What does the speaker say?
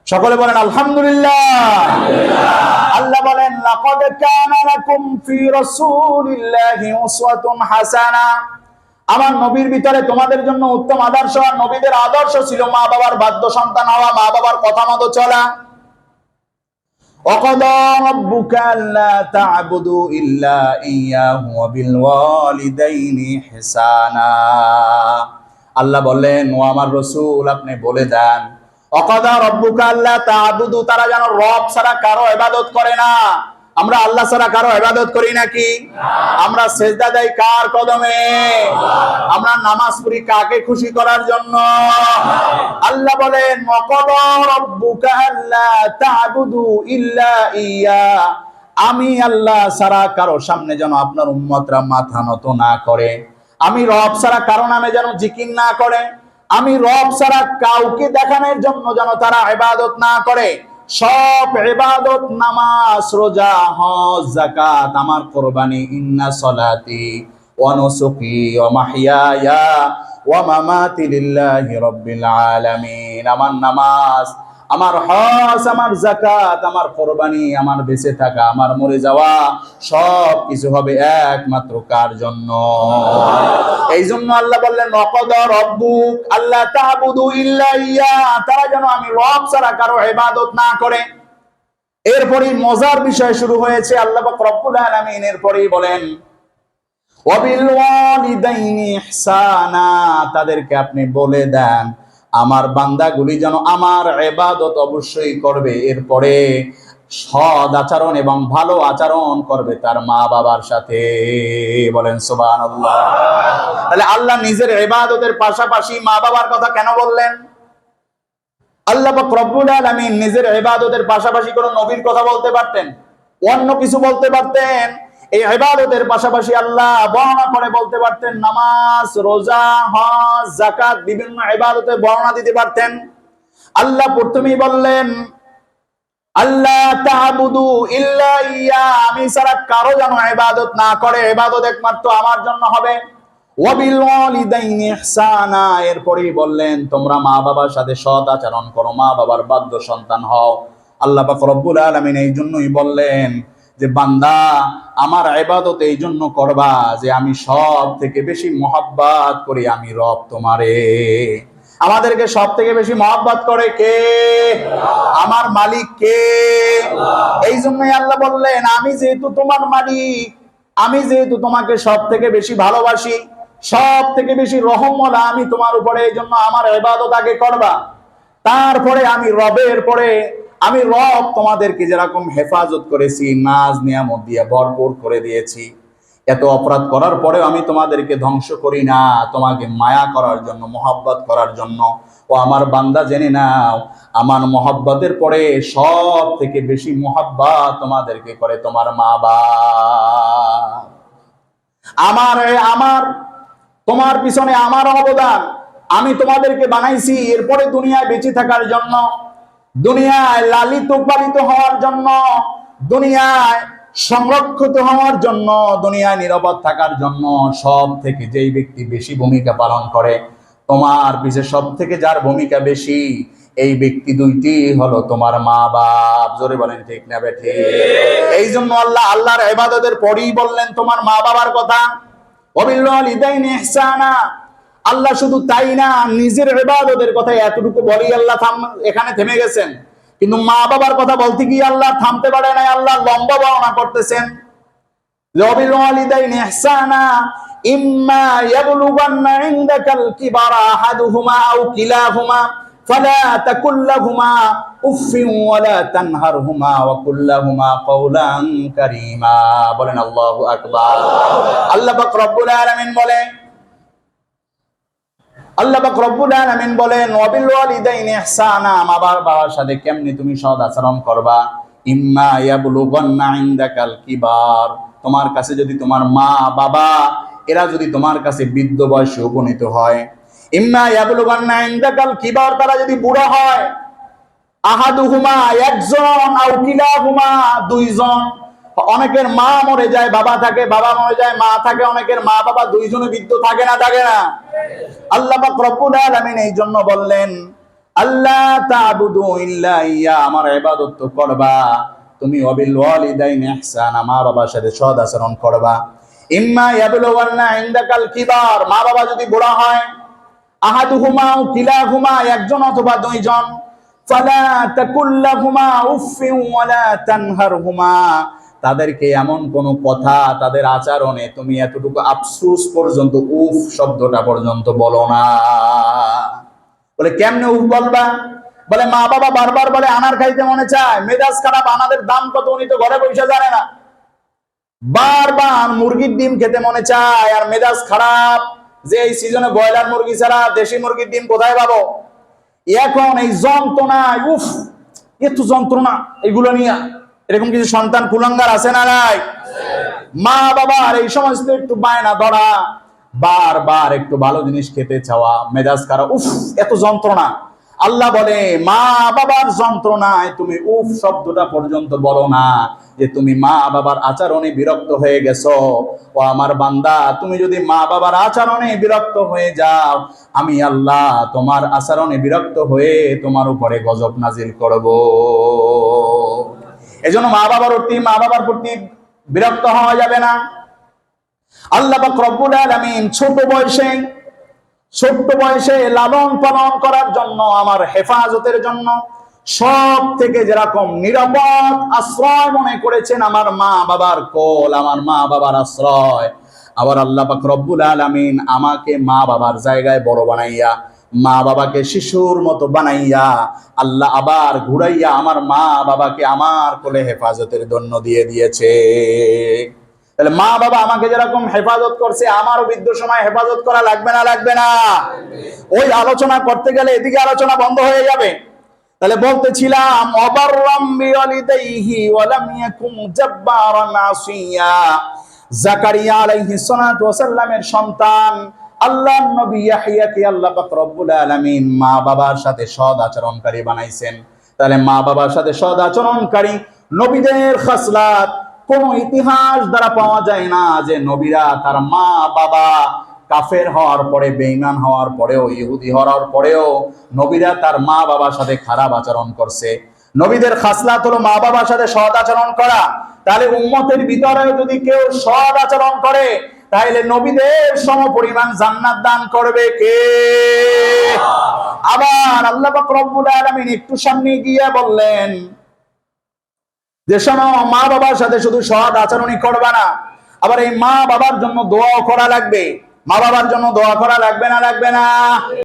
সকলে বলেন আলহামদুলিল্লাহ। আল্লাহ বলেন লাকাদ কানা লাকুম ফি রাসূলিল্লাহি উসওয়াতুন হাসানা। আমার নবীর ভিতরে তোমাদের জন্য উত্তম আদর্শ আর নবীদের আদর্শ ছিল মা বাবার বাধ্য সন্তান হওয়া, মা বাবার কথা মতো চলা। ওয়াকাদা রাব্বুকা আল্লা তা'বুদু ইল্লা ইয়্যাহু ওয়া বিল ওয়ালিদাইনি ইহসানা। আল্লাহ বললেন, ও আমার রাসূল আপনি বলে দেন, ওয়াকাদা রাব্বুকা আল্লা তা'বুদু, তারা যেন রব ছাড়া কারো ইবাদত করে না। আমরা আল্লাহ ছাড়া কারো ইবাদত করি নাকি? আমরা সিজদা দেই কার কদমে? আমরা নামাজ পড়ি কাকে খুশি করার জন্য? আল্লাহ বলেন ওয়াকাদা রাব্বুকা আল্লা তা'বুদু ইল্লা ইয়্যা, আমি আল্লাহ ছাড়া কারো সামনে যেন আপনার উম্মতরা মাথা নত না করে, আমি রব ছাড়া কারো নামে যেন জিকির না করে, আমি রব ছাড়া কাউকে দেখানোর জন্য যেন তারা ইবাদত না করে। সব ইবাদত, নামাজ, রোজা, হজ, যাকাত, আমার কুরবানি, ইন্না সলাতি ওয়া নুসুকি ওয়া মাহইয়ায়া ওয়া মামাতি লিল্লাহি রাব্বিল আলামিন। আমার নামাজ, আমার হজ, আমার যাকাত, আমার কুরবানি, আমার বেঁচে থাকা, আমার মরে যাওয়া সব কিছু হবে একমাত্র কার জন্য? এই জন্য আল্লাহ বললেন ওয়াকাদা রাব্বুক আল্লা তা'বুদু ইল্লা ইয়্যা, তারা যেন আমি রব ছাড়া কারো ইবাদত না করে। এরপরই মজার বিষয় শুরু হয়েছে। আল্লাহ পাক রব্বুল আলামিন এরপরই বলেন ওয়া বিল ওয়ালিদাইনি ইহসানা, তাদেরকে আপনি বলে দেন আমার বান্দাগুলি যেন আমার ইবাদত অবশ্যই করবে, এরপরে সৎ আচরণ এবং ভালো আচরণ করবে তার মা বাবার সাথে। বলেন সুবহানাল্লাহ। তাহলে আল্লাহ নিজের ইবাদতের পাশাপাশি মা বাবার কথা কেন বললেন? আল্লাহ পাক রব্বুল আলামিন নিজের ইবাদতের পাশাপাশি কোন নবীর কথা বলতে পারতেন, অন্য কিছু বলতে পারতেন। এই ইবাদতের পাশাপাশি আল্লাহ বর্ণনা করে বলতে পারতেন নামাজ, রোজা, হজ, যাকাত, বিভিন্ন ইবাদতের বর্ণনা দিতে পারতেন। আল্লাহ প্রথমেই বললেন আল্লাহ তা'বুদু ইল্লা ইয়্যা, আমি ছাড়া কারো যেন ইবাদত না করে, ইবাদত একমাত্র আমার জন্য হবে। ওয়া বিল ওয়ালিদাইনি ইহসানা, এরপরেই বললেন তোমরা মা বাবার সাথে সৎ আচরণ করো, মা বাবার বাধ্য সন্তান হও। আল্লাহ পাক রব্বুল আলামিন এই জন্যই বললেন যে বান্দা আমার ইবাদত এই জন্য করবা যে আমি সব থেকে বেশি মহব্বত করি আমি রব তোমারে। আমাদেরকে সব থেকে বেশি মহব্বত করে কে? আমার মালিক কে? এই জন্যই আল্লাহ বললেন আমি যেহেতু তোমার মালিক, আমি যেহেতু তোমাকে সব থেকে বেশি ভালোবাসি, সব থেকে বেশি রহমওয়ালা আমি তোমার উপরে, এই জন্য আমার ইবাদত আগে করবা, তারপরে আমি রবের পরে, আমি রব তোমাদেরকে যেরকম হেফাজত করেছি, নাজ নিয়ামত দিয়ে ভরপুর করে দিয়েছি, এত অপরাধ করার পরেও আমি তোমাদেরকে ধ্বংস করি না, তোমাকে মায়া করার জন্য, মহব্বত করার জন্য। ও আমার বান্দা জেনে নাও আমার মহব্বতের পরে সব থেকে বেশি মহব্বত তোমাদেরকে করে তোমার মা বাবা। আমার তোমার পিছনে আমার অবদান, আমি তোমাদেরকে বানাইছি এরপরে দুনিয়ায় বেঁচে থাকার জন্য, দুনিয়ায় লালিত পালিত হওয়ার জন্য, দুনিয়ায় সংরক্ষিত হওয়ার জন্য, দুনিয়ায় নিরাপদ থাকার জন্য। সব থেকে যেই ব্যক্তি বেশি ভূমিকা পালন করে তোমার পিছে, সব থেকে যার ভূমিকা বেশি, এই ব্যক্তি দুইটি হলো তোমার মা বাপ। জোরে বলেন ঠিক না বেঠিক? এই জন্য আল্লাহর ইবাদতের পরেই বললেন তোমার মা বাবার কথা। ওয়া বিল ওয়ালিদাইনি ইহসানা, আল্লাহ শুধু তাই না নিজের ইবাদতের কথা এতটুকু বলেই আল্লাহ এখানে থেমে গেছেন, কিন্তু মা বাবার কথা বলতে গিয়ে আল্লাহ থামতে পারে না, আল্লাহ লম্বা বর্ণনা করতেছেন। ওয়া বিল ওয়ালিদাইনি ইহসানা ইম্মা ইয়াবলুগান্না ইনদাকাল কিবারা আহাদুহুমা আও কিলাহুমা ফালা তাকুল লাহুমা উফফিন ওয়ালা তানহারহুমা ওয়া কুল লাহুমা কাওলান কারীমা। বলেন আল্লাহু আকবার। আল্লাহ পাক রব্বুল আলামিন বলেন, আল্লাহ পাক রব্বুল আলামিন বলেন ওয়া বিল ওয়ালিদাইনি ইহসানা, মা বাবার সাথে কেমনে তুমি সৎ আচরণ করবা। ইম্মা ইয়াবলুগান্না ইনদাকাল কিবার, তোমার কাছে যদি তোমার মা বাবা এরা যদি তোমার কাছে বৃদ্ধ বয়সে উপনীত হয়, ইম্মা ইয়াবলুগান্না ইনদাকাল কিবার, তারা যদি বুড়া হয়, আহাদুহুমা একজন, আও কিলাহুমা দুইজন, অনেকের মা মরে যায় বাবা থাকে, বাবা মরে যায় মা থাকে, অনেকের মা বাবা দুইজনে বৃদ্ধ থাকে না থাকে না? আল্লাহ পাক রব্বুল আলামিন এই জন্য বললেন আল্লাহ তা'বুদু ইল্লা ইয়া, আমার ইবাদত করবা তুমি, ওয়াবিল ওয়ালিদাইনি ইহসানা, মা বাবার সাথে সৎ আচরণ করবা। ইম্মা ইয়াবলুগান্না ইনদাকাল কিবার, মা বাবা যদি বুড়া হয়, আহাদুহুমা আও কিলাহুমা, একজন অথবা দুইজন, ফালা তাকুল্লাহুমা উফফিন ওয়ালা তানহারহুমা, তাদেরকে এমন কোন কথা তাদের আচরণে তুমি এতটুকু আফসোস পর্যন্ত, উফ শব্দটা পর্যন্ত বলো না। বলে কেমনে উফ বলবা? বলে মা বাবা বারবার বলে আনার খাইতে মনে চায়, মেজাজ খারাপ, আনাদের দাম কত উনি তো ঘরে বসে জানে না। বারবার মুরগির ডিম খেতে মনে চায় আর মেজাজ খারাপ, যে এই সিজনে ব্রয়লার মুরগি ছাড়া দেশি মুরগির ডিম কোথায় পাবো। এখন এই যন্ত্রণায় উফ, এত যন্ত্রণা, এগুলো নিয়ে এরকম কিছু সন্তান কুলাঙ্গার আছে না নাই? মা বাবার এই সমস্ত একটু বায়না ধরা, বারবার একটু ভালো জিনিস খেতে চাওয়া, মেজাজ খারাপ, উফ এত যন্ত্রণা। আল্লাহ বলে মা বাবার যন্ত্রণায় তুমি উফ শব্দটা পর্যন্ত বলো না, যে তুমি মা বাবার আচরণে বিরক্ত হয়ে গেছো। ও আমার বান্দা, তুমি যদি মা বাবার আচরণে বিরক্ত হয়ে যাও, আমি আল্লাহ তোমার আচরণে বিরক্ত হয়ে তোমার উপরে গজব নাজিল করব। এজন্য মা বাবার প্রতি বিরক্ত হওয়া যাবে না। আল্লাহ পাক রব্বুল আলামিন ছোট বয়সে লালন পালন করার জন্য, আমার হেফাজতের জন্য সব থেকে যেরকম নিরাপদ আশ্রয় মনে করেছেন আমার মা বাবার কোল, আমার মা বাবার আশ্রয়। আবার আল্লাহ পাক রব্বুল আলামিন আমাকে মা বাবার জায়গায় বড় বানাইয়া, মা বাবাকে শিশুর মতো বানাইয়া আল্লাহ আবার ঘুরাইয়া আমার মা বাবাকে আমার কোলে হেফাজতের জন্য দিয়ে দিয়েছে। তাহলে মা বাবা আমাকে যেরকম হেফাজত করছে, আমারও বৃদ্ধ সময় হেফাজত করা লাগবে না? লাগবে না? ওই আলোচনা করতে গেলে এদিকে আলোচনা বন্ধ হয়ে যাবে। তাহলে বলতেছিলাম অবাররাম বিওয়ালিদাইহি ওয়া লাম ইয়াকুম জাব্বারান আসিয়া, জাকারিয়া আলাইহিস সালাতু ওয়াস সালামের সন্তান আল্লাহর নবী ইয়াহইয়াকে আল্লাহ পাক রব্বুল আলামিন মা বাবার সাথে সৎ আচরণকারী বানাইছেন। তাহলে মা বাবার সাথে সৎ আচরণকারী নবীদের খাসলাত কোন ইতিহাস দ্বারা পাওয়া যায় না যে নবীরা তার মা বাবা কাফের হওয়ার পরে, বেঈমান হওয়ার পরেও, ইহুদি হওয়ার পরেও নবীরা তার মা বাবার সাথে খারাপ আচরণ করছে। নবীদের খাসলাত হলো মা বাবার সাথে সৎ আচরণ করা। তাহলে উম্মতের ভিতরে যদি কেউ সৎ আচরণ করে, তাহলে নবীদের সমপরিমাণ জান্নাত দান করবে কে? আবার আল্লাহ পাক রব্বুল আলামিন একটু সামনে গিয়ে বললেন যে শোনো, মা বাবার সাথে শুধু সৎ আচরণই করবা না, আবার এই মা বাবার জন্য দোয়া করা লাগবে। মা বাবার জন্য দোয়া করা লাগবে না? লাগবে না?